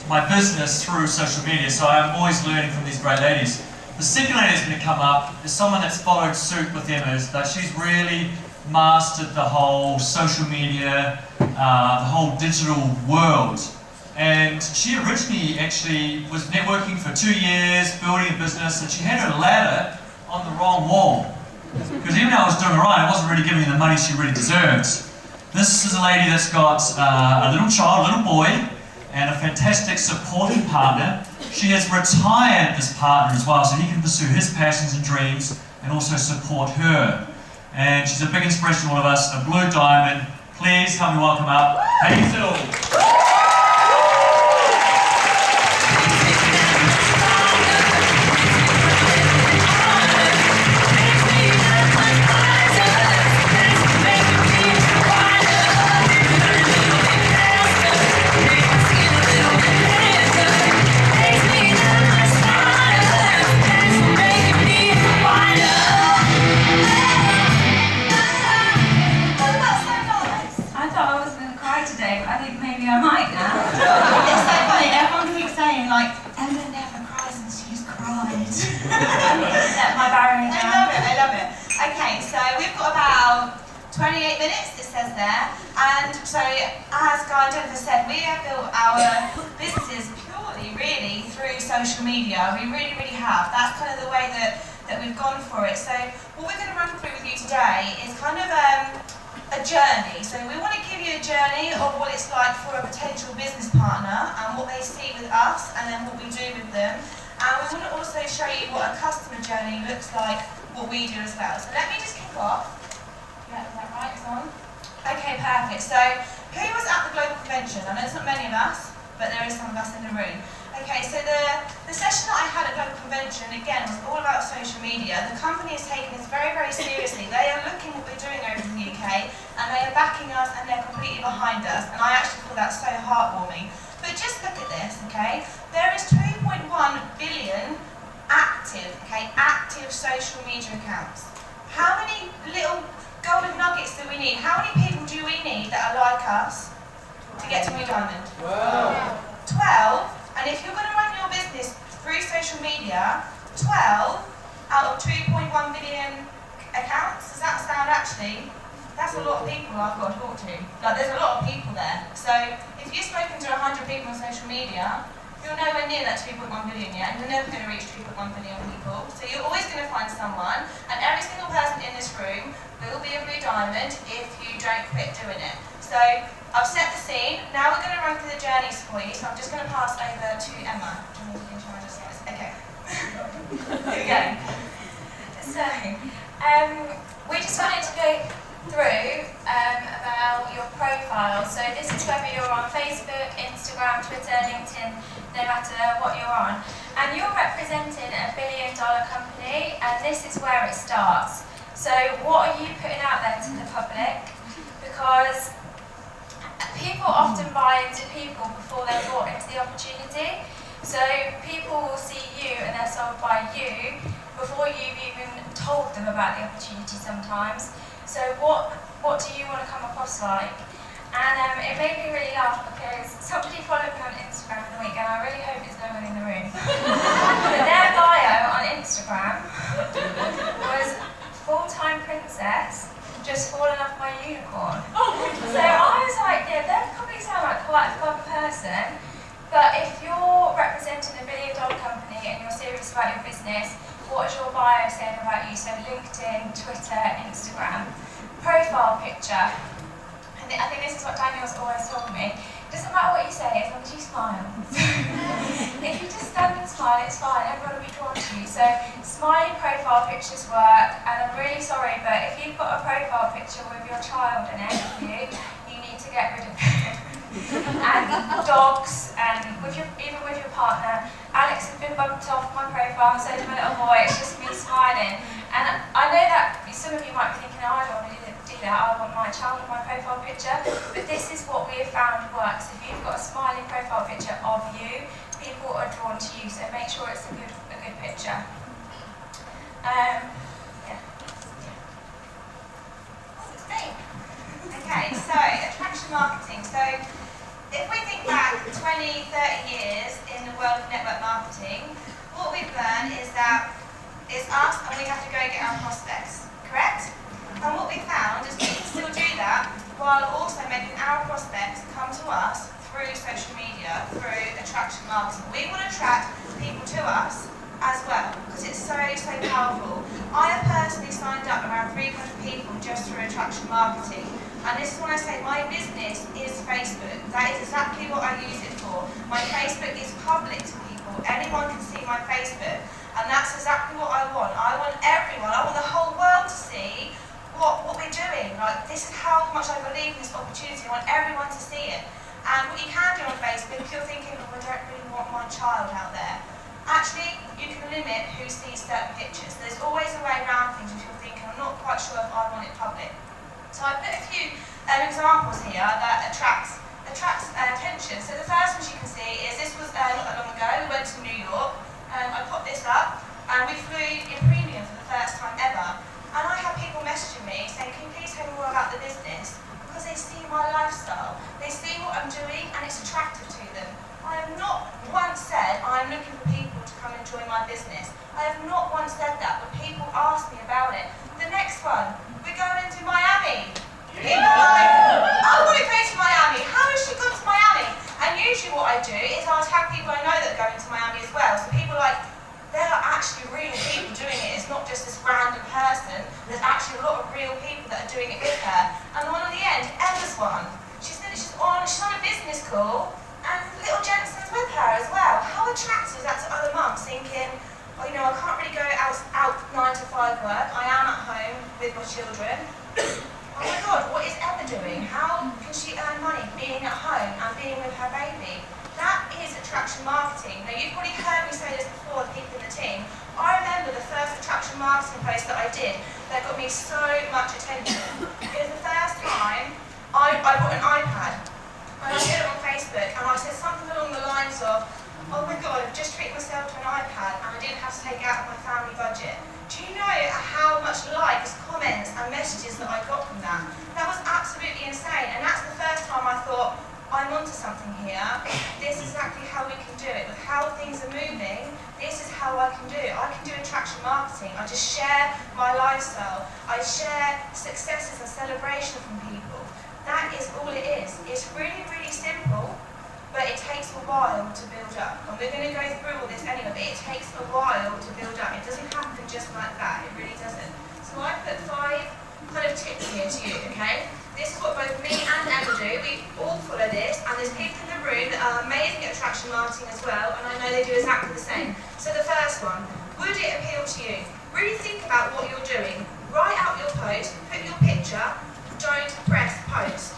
my business through social media, so I'm always learning from these great ladies. The second lady that's going to come up is someone that's followed suit with them, is that she's really mastered the whole social media, the whole digital world. And she originally actually was networking for 2 years, building a business, and she had her ladder on the wrong wall. Because even though I was doing right, I wasn't really giving her the money she really deserved. This is a lady that's got a little child, a little boy, and a fantastic supporting partner. She has retired this partner as well, so he can pursue his passions and dreams and also support her. And she's a big inspiration to all of us, a blue diamond. Please help me welcome up Hazel. I love it. Okay, so we've got about 28 minutes, it says there. And so, as Guy and Jennifer said, we have built our businesses purely, really, through social media. We really, really have. That's kind of the way that we've gone for it. So, what we're going to run through with you today is kind of a journey. So, we want to give you a journey of what it's like for a potential business partner and what they see with us and then what we do with them. And we want to also show you what a customer journey looks like, what we do as well. So let me just kick off. Yeah, is that right? It's on? Okay, perfect. So who was at the global convention? I know it's not many of us, but there is some of us in the room. Okay, so the session that I had at global convention, again, was all about social media. The company is taking this very, very seriously. They are looking at what we're doing over in the UK, and they are backing us, and they're completely behind us. And I actually call that so heartwarming. But just look at this, okay? There is 2.1 billion active social media accounts. How many little golden nuggets do we need? How many people do we need that are like us to get to Blue Diamond? Wow. 12, and if you're going to run your business through social media, 12 out of 2.1 billion accounts, does that sound actually? That's a lot of people I've got to talk to. Like, there's a lot of people there. So, if you've spoken to 100 people on social media, you're nowhere near that 2.1 billion yet, and you're never going to reach 2.1 billion people. So you're always going to find someone, and every single person in this room will be a blue diamond if you don't quit doing it. So, I've set the scene. Now we're going to run through the journeys for you, so I'm just going to pass over to Emma. Okay. Here we go. So, we just wanted to go through about your profile. So this is whether you're on Facebook, Instagram, Twitter, LinkedIn, no matter what you're on. And you're representing a $1 billion company, and this is where it starts. So what are you putting out there to the public? Because people often buy into people before they're bought into the opportunity. So people will see you and they're sold by you before you've even told them about the opportunity sometimes. So what do you want to come across like? And it made me really laugh because somebody followed me on Instagram in the week, and I really hope it's no one in the room. But their bio on Instagram was full-time princess, just fallen off my unicorn. So I was like, yeah, they probably sound like quite a clever person, but if you're representing a $1 billion company and you're serious about your business, what is your bio saying about you? So LinkedIn, Twitter, Instagram. Profile picture. And I think this is what Daniel's always told me. It doesn't matter what you say as long as you smile. If you just stand and smile, it's fine. Everyone will be drawn to you. So smiley profile pictures work. And I'm really sorry, but if you've got a profile picture with your child in it, you need to get rid of it. And dogs, and even with your partner. Alex has been bumped off my profile, so to my little boy, it's just me smiling. And I know that some of you might be thinking, oh, I don't want to do that, I want my child on my profile picture. But this is what we have found works. If you've got a smiling profile picture of you, people are drawn to you, so make sure it's a good picture. Okay, so attraction marketing. So if we think back 20 20, 30 years in the world of network marketing, what we've learned is that it's us and we have to go get our prospects, correct? And what we found is we can still do that while also making our prospects come to us through social media, through attraction marketing. We want to attract people to us as well, because it's so powerful. I have personally signed up around 300 people just through attraction marketing. And this is when I say my business is Facebook. That is exactly what I use it for. My Facebook is public to people. Anyone can see my Facebook. And that's exactly what I want. I want everyone, I want the whole world to see what we're doing. Like, this is how much I believe in this opportunity. I want everyone to see it. And what you can do on Facebook, if you're thinking, oh, I don't really want my child out there, actually, you can limit who sees certain pictures. There's always a way around things if you're thinking, I'm not quite sure if I want it public. So I put a few examples here that attracts attention. So the first one you can see is, this was not that long ago, we went to New York, I popped this up, and we flew in premium for the first time ever. And I have people messaging me saying, can you please tell me more about the business? Because they see my lifestyle, they see what I'm doing, and it's attractive to them. I have not once said I'm looking for people to come and join my business. I have not once said that, but people ask me about it. The next one, we're going to Miami. People are like, I want to go to Miami. How does she come to Miami? And usually what I do is I'll tag people I know that are going to Miami as well. So people are like, there are actually real people doing it. It's not just this random person. There's actually a lot of real people that are doing it with her. And the one on the end, Emma's one. She's on a business call, and little Jensen's with her as well. How attractive is that to other mums thinking, oh, you know, I can't really go out 9 to 5 work. I am at home with my children. Oh my God, what is Emma doing? How can she earn money being at home and being with her baby? That is attraction marketing. Now, you've probably heard me say this before, the people in the team. I remember the first attraction marketing post that I did that got me so much attention. It was the first time I bought an iPad, and I did it on Facebook, and I said something along the lines of, oh my God, I've just treated myself to an iPad and I didn't have to take it out of my family budget. Do you know how much likes, comments and messages that I got from that? That was absolutely insane, and that's the first time I thought, I'm onto something here. This is exactly how we can do it. With how things are moving, this is how I can do it. I can do attraction marketing. I just share my lifestyle. I share successes and celebration from people. That is all it is. It's really, really simple, but it takes a while to build up. And we're going to go through all this anyway, but it takes a while to build up. It doesn't happen just like that. It really doesn't. So I put 5 kind of tips here to you, okay? This is what both me and Emma do. We all follow this, and there's people in the room that are amazing at attraction marketing as well, and I know they do exactly the same. So the first one, would it appeal to you? Really think about what you're doing. Write out your post, put your picture, don't press post.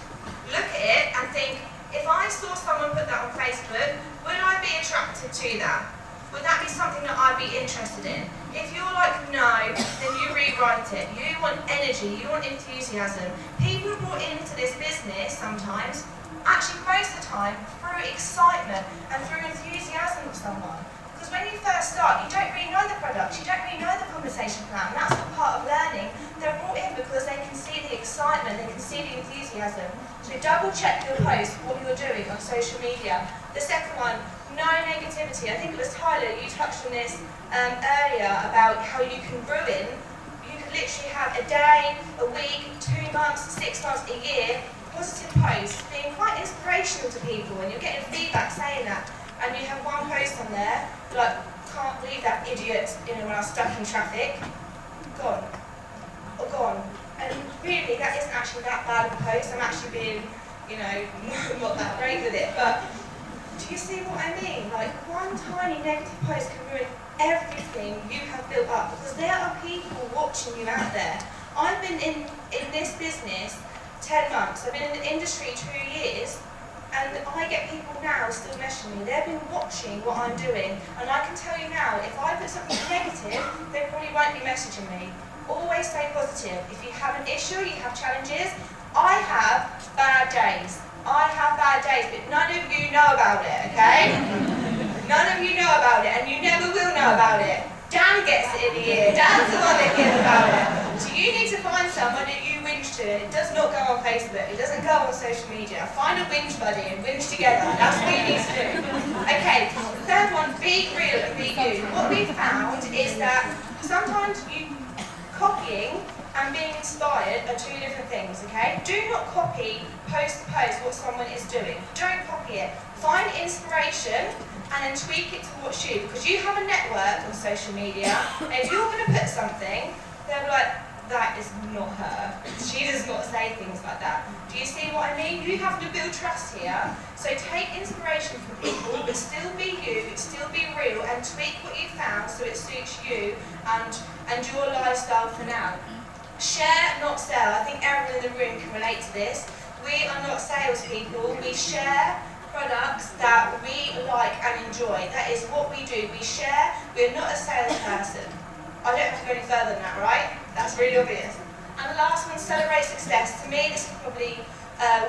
Look at it and think, if I saw someone put that on Facebook, would I be attracted to that? Would that be something that I'd be interested in? If you're like, no, then you rewrite it. You want energy, you want enthusiasm. People are brought into this business sometimes, actually most of the time, through excitement and through enthusiasm of someone. Because when you first start, you don't really know the product, you don't really know the conversation plan. That's the part of learning. They're brought in because they can see the excitement, they can see the enthusiasm. So double check your post, what you're doing on social media. The second one, no negativity. I think it was Tyler, you touched on this earlier about how you can ruin. You can literally have a day, a week, 2 months, 6 months, a year, positive posts, being quite inspirational to people, and you're getting feedback saying that. And you have one post on there, like, can't believe that idiot, you know, when I was stuck in traffic, gone, or gone. And really, that isn't actually that bad of a post. I'm actually being, you know, not that great with it, but do you see what I mean? Like, one tiny negative post can ruin everything you have built up, because there are people watching you out there. I've been in this business 10 months. I've been in the industry 2 years, and I get people now still messaging me. They've been watching what I'm doing, and I can tell you now, if I put something negative, they probably won't be messaging me. Always stay positive. If you have an issue, you have challenges. I have bad days. I have bad days, but none of you know about it, okay? None of you know about it, and you never will know about it. Dan gets it in the year. Dan's the one that hears about it. So you need to find someone that you whinge to. It does not go on Facebook. It doesn't go on social media. Find a whinge buddy and whinge together. That's what you need to do. what we found is that sometimes copying and being inspired are two different things, okay? Do not copy, post to post what someone is doing. Don't copy it. Find inspiration and then tweak it towards you, because you have a network on social media, and if you're going to put something, they'll be like, that is not her. She does not say things like that. Do you see what I mean? You have to build trust here. So take inspiration from people, but still be you, still be real, and tweak what you found so it suits you and your lifestyle for now. Share, not sell. I think everyone in the room can relate to this. We are not salespeople. We share products that we like and enjoy. That is what we do. We share. We're not a salesperson. I don't have to go any further than that, right? That's really obvious. And the last one, celebrate success. To me, this is probably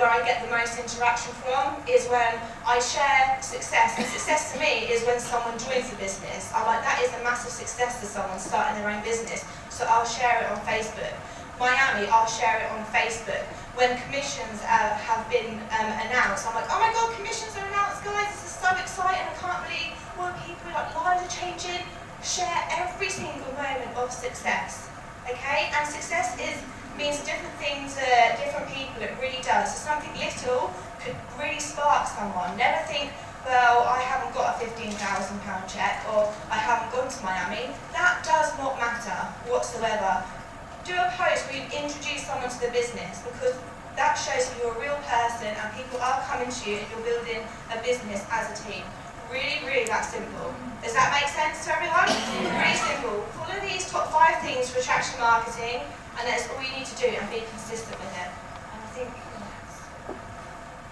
where I get the most interaction from, is when I share success. And success to me is when someone joins the business. I'm like, that is a massive success to someone starting their own business. So I'll share it on Facebook. Miami, I'll share it on Facebook. When commissions have been announced, I'm like, oh my God, commissions are announced, guys. This is so exciting. I can't believe what people like, lives are changing. Share every single moment of success, okay? And success means different things to different people, it really does. So something little could really spark someone. Never think, well, I haven't got a £15,000 check, or I haven't gone to Miami. That does not matter whatsoever. Do a post where you introduce someone to the business, because that shows that you're a real person and people are coming to you and you're building a business as a team. Really, really that simple. Does that make sense to everyone? Really simple. Follow these top 5 things for attraction marketing, and that's all you need to do, and be consistent with it. And I think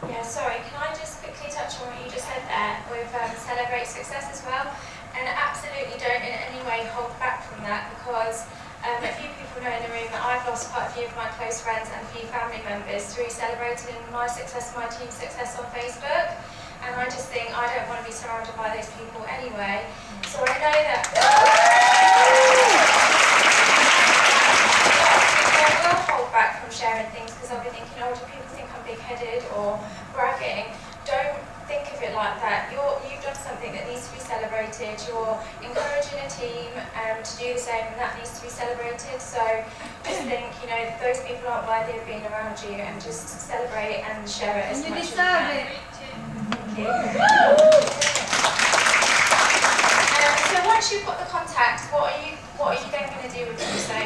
yeah, sorry, can I just quickly touch on what you just said there with celebrate success as well? And absolutely don't in any way hold back from that, because a few people know in the room that I've lost quite a few of my close friends and a few family members through celebrating my success, my team's success on Facebook. And I just think I don't want to be surrounded by those people anyway. So I know that I will hold back from sharing things, because I'll be thinking, oh, do people think I'm big-headed or bragging? Don't think of it like that. You've done something that needs to be celebrated. You're encouraging a team to do the same, and that needs to be celebrated. So just think, those people aren't worthy of being around you, and just celebrate and share it as much as you can. So once you've got the contact, what are you then going to do with them? So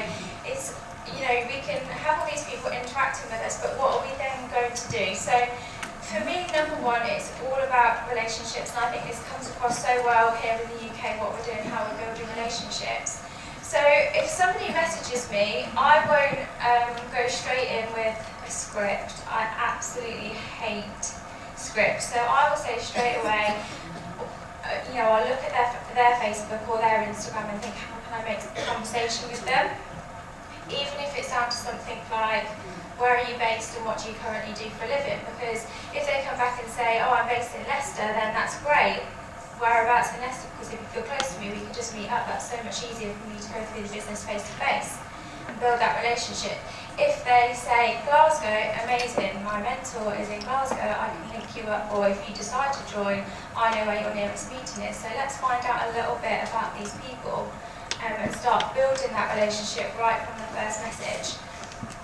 it's, we can have all these people interacting with us, but what are we then going to do? So for me, number one, it's all about relationships, and I think this comes across so well here in the UK, what we're doing, how we're building relationships. So if somebody messages me, I won't go straight in with a script. I absolutely hate script. So I will say straight away, I'll look at their Facebook or their Instagram and think, how can I make a conversation with them? Even if it's down to something like, where are you based and what do you currently do for a living? Because if they come back and say, oh, I'm based in Leicester, then that's great. Whereabouts in Leicester? Because if you feel close to me, we can just meet up. That's so much easier for me to go through the business face to face and build that relationship. If they say Glasgow, amazing, my mentor is in Glasgow, I can link you up, or if you decide to join, I know where your nearest meeting is. So let's find out a little bit about these people and start building that relationship right from the first message.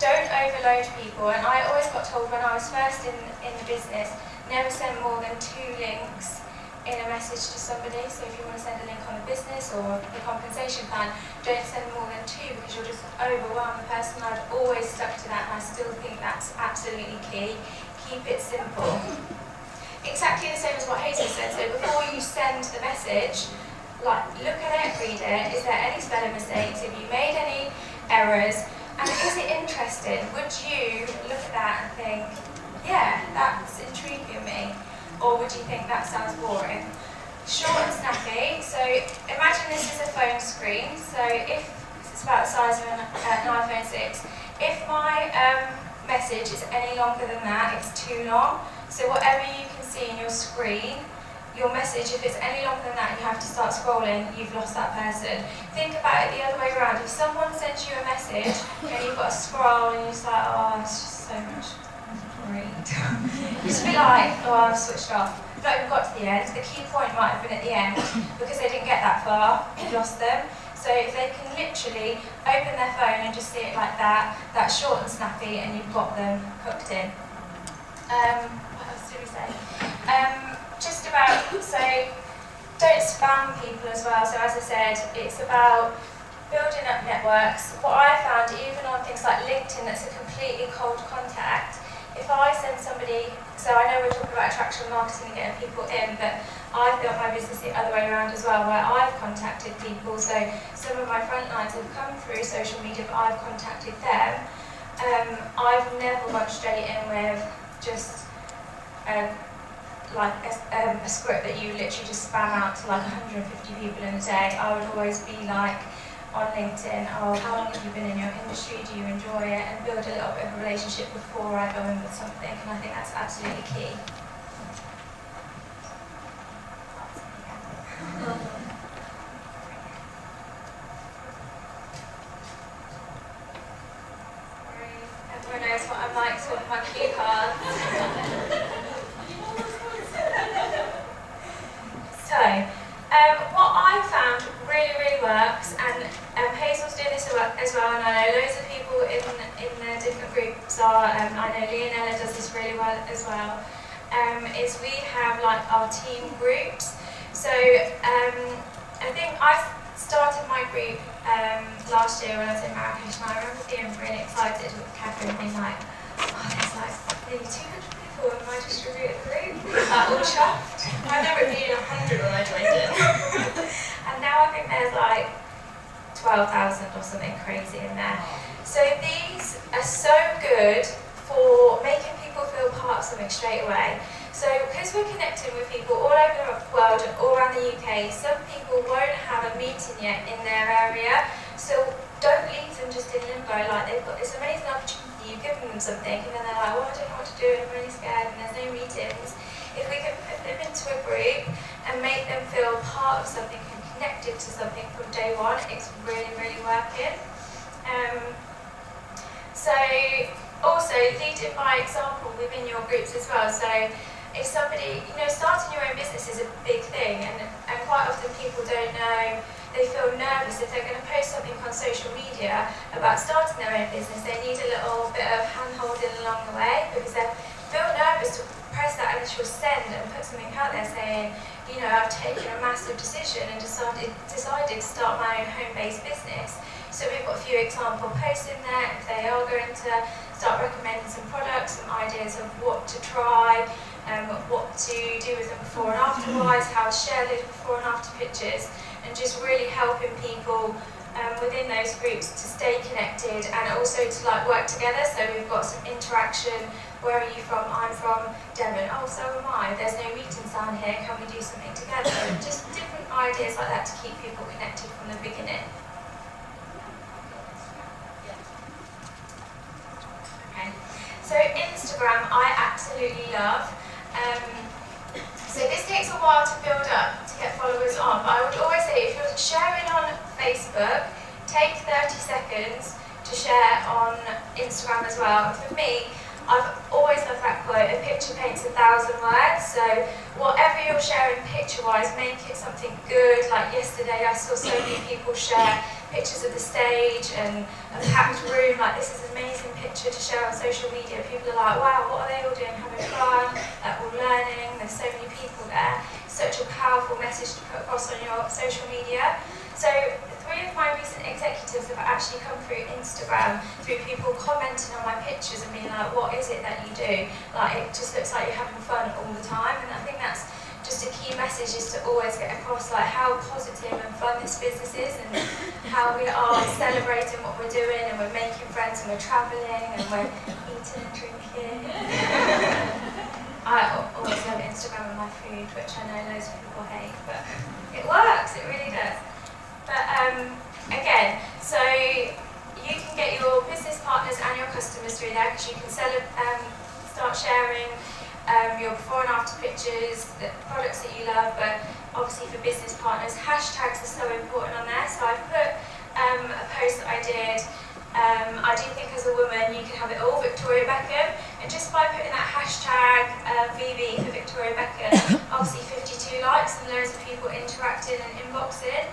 Don't overload people, and I always got told when I was first in the business, never send more than 2 links in a message to somebody. So if you want to send a link on the business or the compensation plan, don't send more than 2, because you'll just overwhelm the person. I've always stuck to that, and I still think that's absolutely key. Keep it simple. Exactly the same as what Hazel said. So before you send the message, look at it, read it. Is there any spelling mistakes? Have you made any errors? And is it interesting? Would you look at that and think, yeah, that's intriguing me? Or would you think that sounds boring? Short and snappy. So imagine this is a phone screen. So if it's about the size of an iPhone 6, if my message is any longer than that, it's too long. So whatever you can see in your screen, your message, if it's any longer than that and you have to start scrolling, you've lost that person. Think about it the other way around. If someone sends you a message and you've got to scroll and you're just like, oh, it's just so much. Just be like, oh, I've switched off. not even got to the end. The key point might have been at the end because they didn't get that far, you lost them. So if they can literally open their phone and just see it like that, that's short and snappy, and you've got them hooked in. What else did we say? Just about, so don't spam people as well. So as I said, it's about building up networks. What I found, even on things like LinkedIn, that's a completely cold contact, if I send somebody, so I know we're talking about attraction marketing and getting people in, but I've built my business the other way around as well, where I've contacted people. So some of my front lines have come through social media, but I've contacted them. I've never gone straight in with just like a script that you literally just spam out to like 150 people in a day. I would always be like on LinkedIn, oh, how long have you been in your industry? Do you enjoy it? And build a little bit of a relationship before I go in with something. And I think that's absolutely key. Everyone knows what I'm like with my cue cards. So, what I found really, really works, and Hazel's doing this as well, and I know loads of people in the different groups are, I know Leonella does this really well as well, is we have like our team groups. So, I think I started my group last year when I was in Marrakesh, and I remember being really excited with Catherine being like, oh, there's like nearly 200 people in my distributed group, all chuffed. I remember it being 100 when I joined it. And now I think there's like 12,000 or something crazy in there. So these are so good for making people feel part of something straight away. So because we're connecting with people all over the world and all around the UK, some people won't have a meeting yet in their area. So don't leave them just in limbo, like they've got this amazing opportunity, you've given them something, and then they're like, well, I don't know what to do, I'm really scared, and there's no meetings. If we can put them into a group and make them feel part of something and connected to something from day one, it's really, really working. So also leading by example within your groups as well. So if somebody, starting your own business is a big thing, and quite often people don't know, they feel nervous if they're going to post something on social media about starting their own business. They need a little bit of hand-holding along the way because they feel nervous to press that initial send and put something out there saying, I've taken a massive decision and decided to start my own home-based business. So we've got a few example posts in there if they are going to start recommending some products, some ideas of what to try, what to do with them before and after-wise, how to share those before and after pictures, and just really helping people within those groups to stay connected and also to work together. So we've got some interaction. Where are you from? I'm from Devon. Oh, so am I. There's no meetings down here. Can we do something together? Just different ideas like that to keep people connected from the beginning. Okay. So Instagram, I absolutely love. So this takes a while to build up to get followers on, but I would always say if you're sharing on Facebook, take 30 seconds to share on Instagram as well. And for me, I've always loved that quote, a picture paints 1,000 words. So whatever you're sharing picture-wise, make it something good. Like yesterday, I saw so many people share pictures of the stage and a packed room. Like, this is an amazing picture to share on social media. People are like, wow, what are they all doing? Having fun, all learning. There's so many people there. Such a powerful message to put across on your social media. So 3 of my recent executives have actually come through Instagram, through people commenting on my pictures and being like, what is it that you do? Like, it just looks like you're having fun all the time. And I think that's just a key message, is to always get across how positive and fun this business is, and how we are celebrating what we're doing, and we're making friends, and we're travelling, and we're eating and drinking. I always love Instagram and my food, which I know loads of people hate, but it works, it really does. But again, so you can get your business partners and your customers through there, because you can start sharing your before and after pictures, the products that you love. But obviously for business partners, hashtags are so important on there. So I've put a post that I did. I do think as a woman you can have it all. Victoria Beckham, And just by putting that hashtag VB for Victoria Beckham, obviously 52 likes and loads of people interacting and inboxing.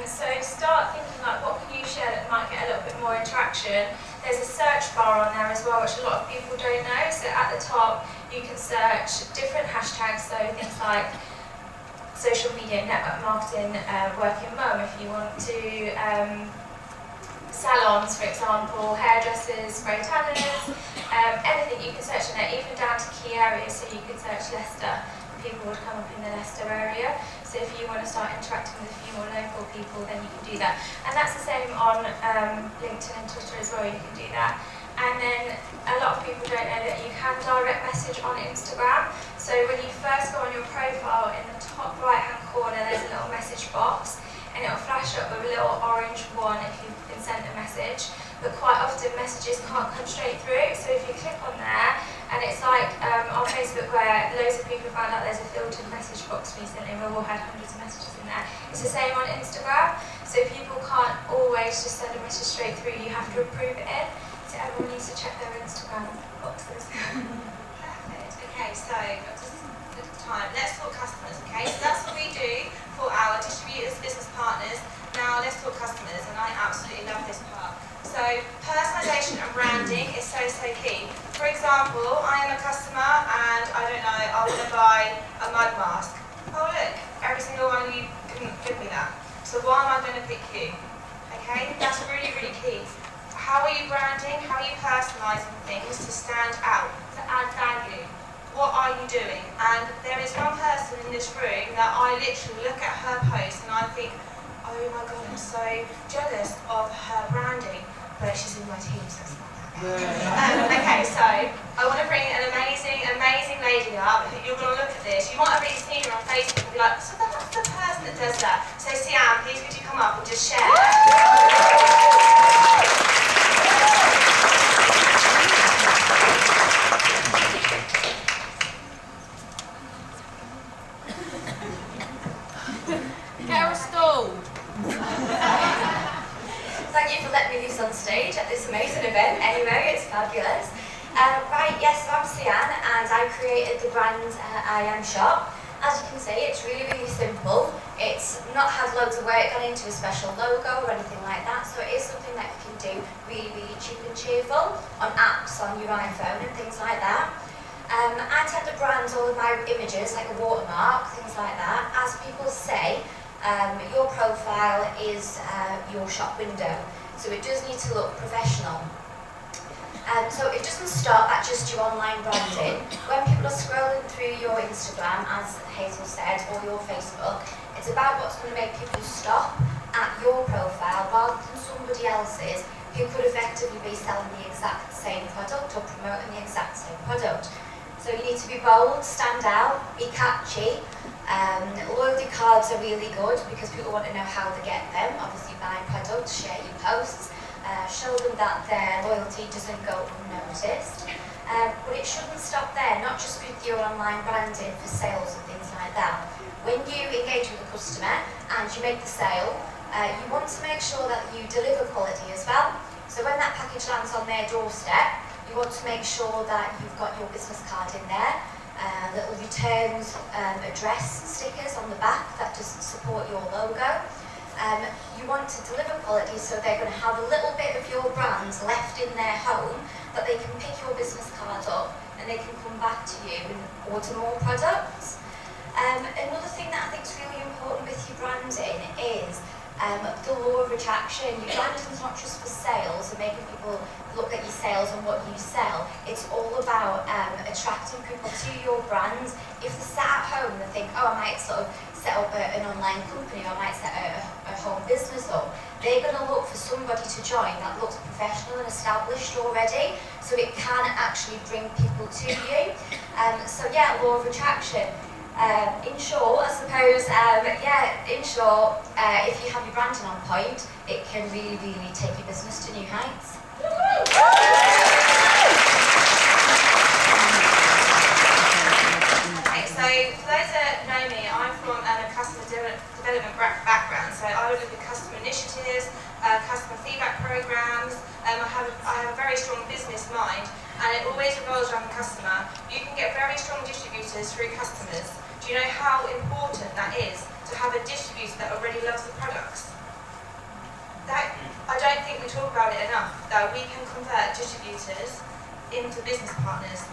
So start thinking like, what can you share that might get a little bit more interaction? There's a search bar on there as well, which a lot of people don't know. So at the top, you can search different hashtags, so things like social media, network marketing, working mum, if you want to, salons, for example, hairdressers, spray tanners, anything you can search in there, even down to key areas, so you could search Leicester. People would come up in the Leicester area. So if you want to start interacting with a few more local people, then you can do that. And that's the same on LinkedIn and Twitter as well, you can do that. And then a lot of people don't know that you can direct message on Instagram. So when you first go on your profile, in the top right hand corner there's a little message box, and it'll flash up with a little orange one if you've been sent a message. But quite often messages can't come straight through, so if you click on there, and it's like on Facebook where loads of people found out there's a filtered message box recently, and we've all had hundreds of messages in there. It's the same on Instagram, so people can't always just send a message straight through, you have to approve it in, so everyone needs to check their Instagram boxes. Perfect. Okay, so just time. Let's talk customers, okay? So that's what we do for our distributors, business partners. Now let's talk customers, and I absolutely love this part. So personalisation and branding is so key. For example, I am a customer and I don't know, I want to buy a mud mask. Oh look, every single one of you couldn't give me that. So why am I going to pick you? Okay, that's really key. How are you branding? How are you personalising things to stand out, to add value? What are you doing? And there is one person in this room that I literally look at her post and I think, oh my god, I'm so jealous of her branding. But she's in my team, so it's not that bad. Okay, so I want to bring an amazing lady up. You're going to look at this. You might have already seen her on Facebook and be like, so that's the person that does that. So Siam, please could you come up and just share? Get her a stool. Thank you for letting me use on stage at this amazing event. Anyway, it's fabulous. Right, yes, so I'm Sian and I created the brand I Am Shop. As you can see, it's really simple. It's not had loads of work gone into a special logo or anything like that, so it is something that you can do really cheap and cheerful on apps on your iPhone and things like that. I tend to brand all of my images, like a watermark, things like that. As people say, your profile is your shop window, so it does need to look professional. So it doesn't stop at just your online branding. When people are scrolling through your Instagram, as Hazel said, or your Facebook, it's about what's going to make people stop at your profile rather than somebody else's who could effectively be selling the exact same product or promoting the exact same product. So you need to be bold, stand out, be catchy. Loyalty cards are really good because people want to know how to get them. Obviously buy products, share your posts, show them that their loyalty doesn't go unnoticed. But it shouldn't stop there, not just with your online branding for sales and things like that. When you engage with a customer and you make the sale, you want to make sure that you deliver quality as well. So when that package lands on their doorstep, you want to make sure that you've got your business card in there, little returns address stickers on the back that just support your logo. You want to deliver quality, so they're going to have a little bit of your brand left in their home that they can pick your business card up and they can come back to you and order more products. Another thing that I think is really important with your branding is the law of attraction. Your branding is not just for sales and making people look at your sales and what you sell. It's all about attracting people to your brand. If they're sat at home and they think, oh, I might sort of set up an online company, or I might set a home business up, they're going to look for somebody to join that looks professional and established already, so it can actually bring people to you. So yeah, law of attraction. In short, I suppose, in short, if you have your branding on point, it can really take your business to new heights. Okay, so for those that know me, I'm from a customer development background, so I would look at customer initiatives, customer feedback programs. I have a very strong business mind, and it always revolves around the customer. You can get very strong distributors through customers. Do you know how important that is to have a distributor that already loves the products? I don't think we talk about it enough, that we can convert distributors into business partners.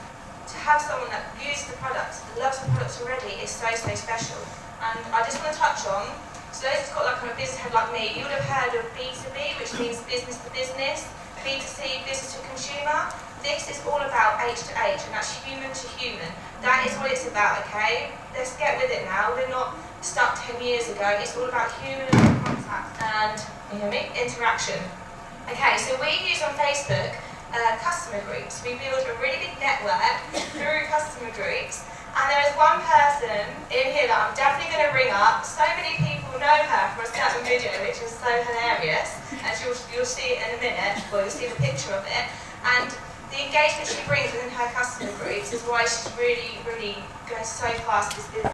To have someone that uses the products, loves the products already, is so, so special. And I just want to touch on, so those who've got like a business head like me, you would have heard of B2B, which means business to business, B2C, business to consumer. This is all about H to H, and that's human to human. That is what it's about, okay? Let's get with it now. We're not stuck 10 years ago. It's all about human contact and, you hear me, interaction. Okay, so we use on Facebook customer groups. We build a really big network through customer groups. And there is one person in here that I'm definitely going to bring up. So many people know her from a certain video, which is so hilarious. And you'll see it in a minute, or you'll see the picture of it. And the engagement she brings within her customer groups is why she's really, really going so fast with this business.